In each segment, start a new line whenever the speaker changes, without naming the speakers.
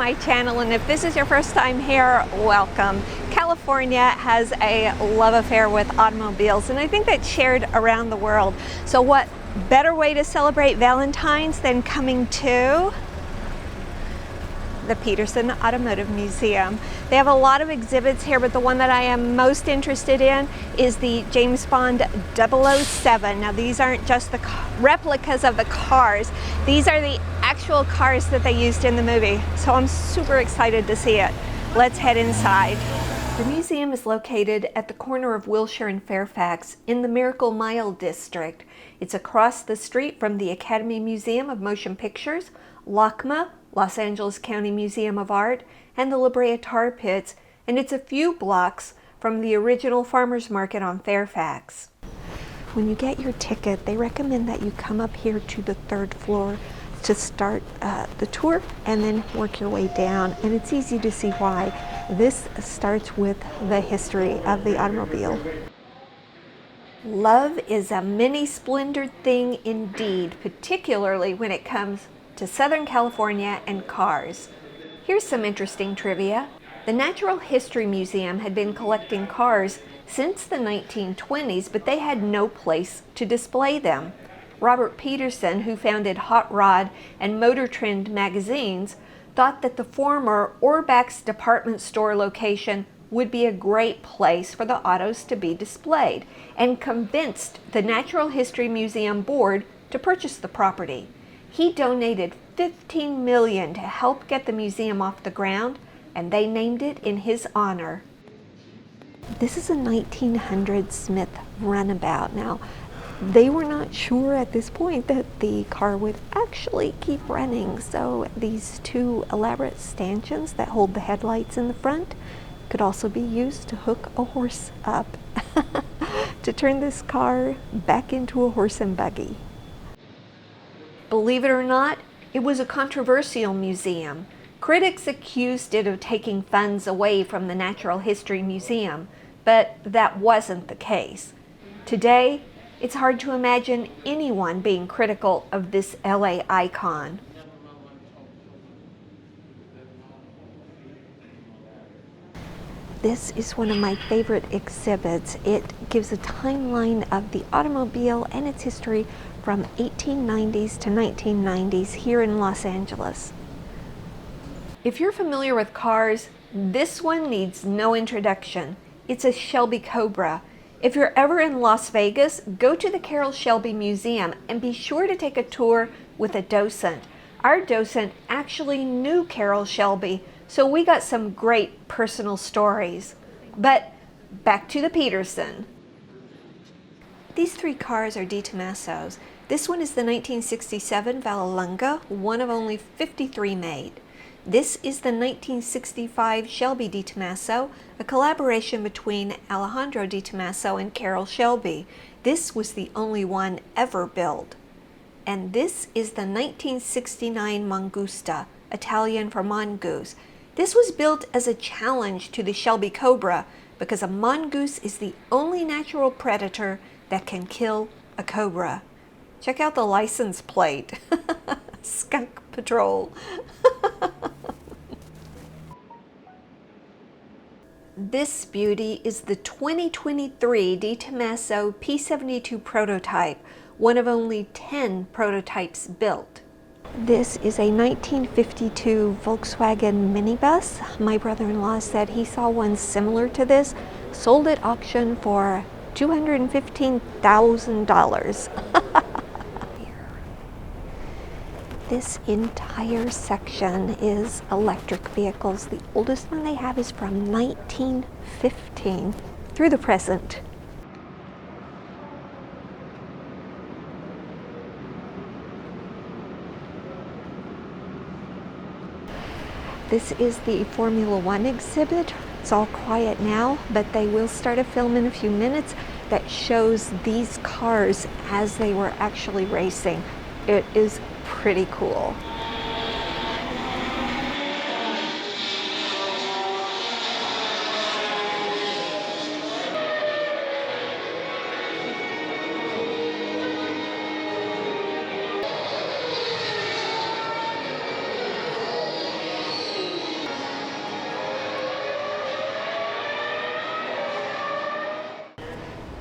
my channel, and if this is your first time here, welcome. California has a love affair with automobiles, and I think that's shared around the world. So what better way to celebrate Valentine's than coming to the Petersen Automotive Museum. They have a lot of exhibits here, but the one that I am most interested in is the James Bond 007. Now these aren't just the replicas of the cars, these are the actual cars that they used in the movie. So I'm super excited to see it. Let's head inside. The museum is located at the corner of Wilshire and Fairfax in the Miracle Mile district. It's across the street from the Academy Museum of Motion Pictures, LACMA, Los Angeles County Museum of Art, and the La Brea Tar Pits, and it's a few blocks from the original farmers market on Fairfax. When you get your ticket, they recommend that you come up here to the third floor to start the tour and then work your way down, and it's easy to see why. This starts with the history of the automobile. Love is a many splendored thing indeed, particularly when it comes to Southern California and cars. Here's some interesting trivia. The Natural History Museum had been collecting cars since the 1920s, but they had no place to display them. Robert Petersen, who founded Hot Rod and Motor Trend magazines, thought that the former Orbach's department store location would be a great place for the autos to be displayed, and convinced the Natural History Museum board to purchase the property. He donated $15 million to help get the museum off the ground, and they named it in his honor. This is a 1900 Smith runabout. Now, they were not sure at this point that the car would actually keep running, so these two elaborate stanchions that hold the headlights in the front could also be used to hook a horse up to turn this car back into a horse and buggy. Believe it or not, it was a controversial museum. Critics accused it of taking funds away from the Natural History Museum, but that wasn't the case. Today, it's hard to imagine anyone being critical of this LA icon. This is one of my favorite exhibits. It gives a timeline of the automobile and its history from 1890s to 1990s here in Los Angeles. If you're familiar with cars, this one needs no introduction. It's a Shelby Cobra. If you're ever in Las Vegas, go to the Carroll Shelby Museum and be sure to take a tour with a docent. Our docent actually knew Carroll Shelby, so we got some great personal stories. But back to the Petersen. These three cars are Di Tomaso's. This one is the 1967 Vallelunga, one of only 53 made. This is the 1965 Shelby Di Tomaso, a collaboration between Alejandro Di Tomaso and Carroll Shelby. This was the only one ever built. And this is the 1969 Mangusta, Italian for mongoose. This was built as a challenge to the Shelby Cobra because a mongoose is the only natural predator that can kill a cobra. Check out the license plate. Skunk Patrol. This beauty is the 2023 Di Tomaso P72 prototype, one of only 10 prototypes built. This is a 1952 Volkswagen minibus. My brother-in-law said he saw one similar to this, sold at auction for $215,000. This entire section is electric vehicles. The oldest one they have is from 1915 through the present. This is the Formula One exhibit. It's all quiet now, but they will start a film in a few minutes that shows these cars as they were actually racing. It is pretty cool.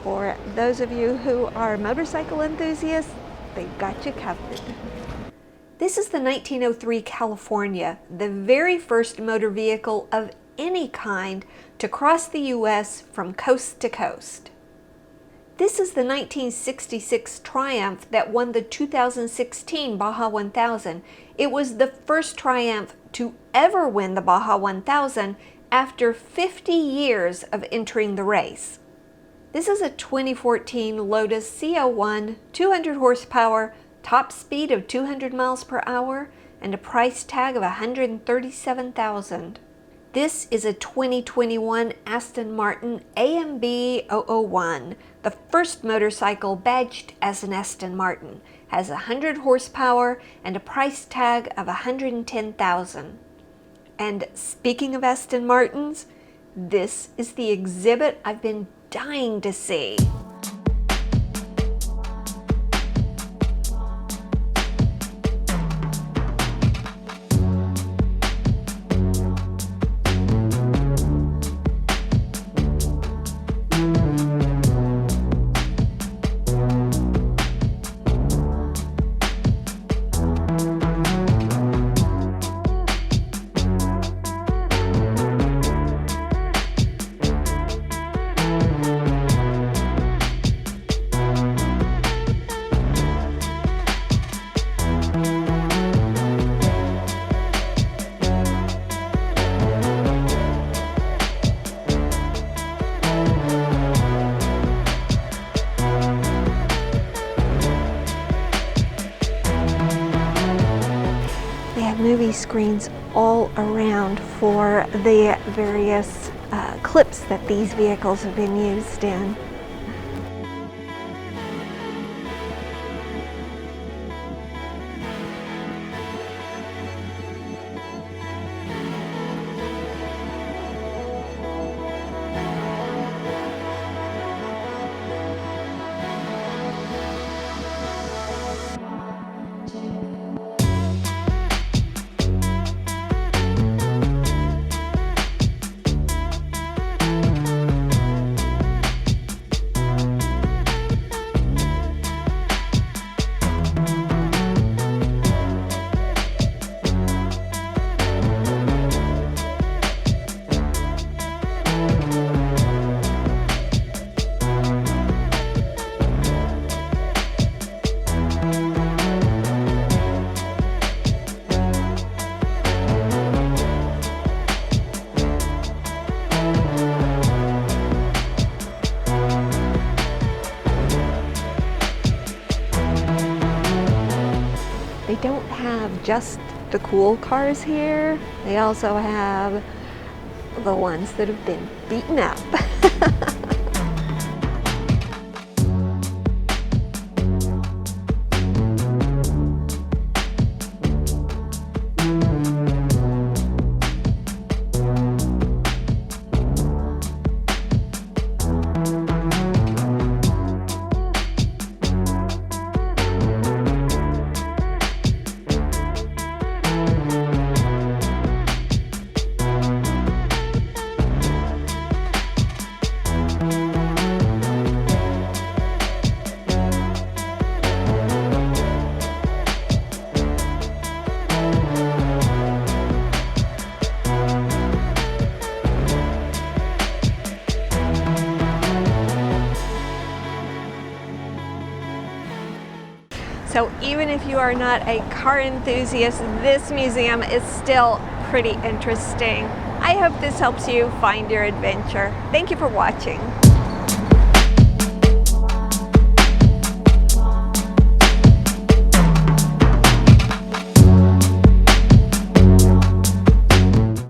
For those of you who are motorcycle enthusiasts, they've got you covered. This is the 1903 California, the very first motor vehicle of any kind to cross the U.S. from coast to coast. This is the 1966 Triumph that won the 2016 Baja 1000. It was the first Triumph to ever win the Baja 1000 after 50 years of entering the race. This is a 2014 Lotus CO1, 200 horsepower, top speed of 200 miles per hour, and a price tag of $137,000. This is a 2021 Aston Martin AMB 001, the first motorcycle badged as an Aston Martin, has 100 horsepower and a price tag of $110,000. And speaking of Aston Martins, this is the exhibit I've been dying to see. Movie screens all around for the various clips that these vehicles have been used in. They don't have just the cool cars here. They also have the ones that have been beaten up. So even if you are not a car enthusiast, this museum is still pretty interesting. I hope this helps you find your adventure. Thank you for watching.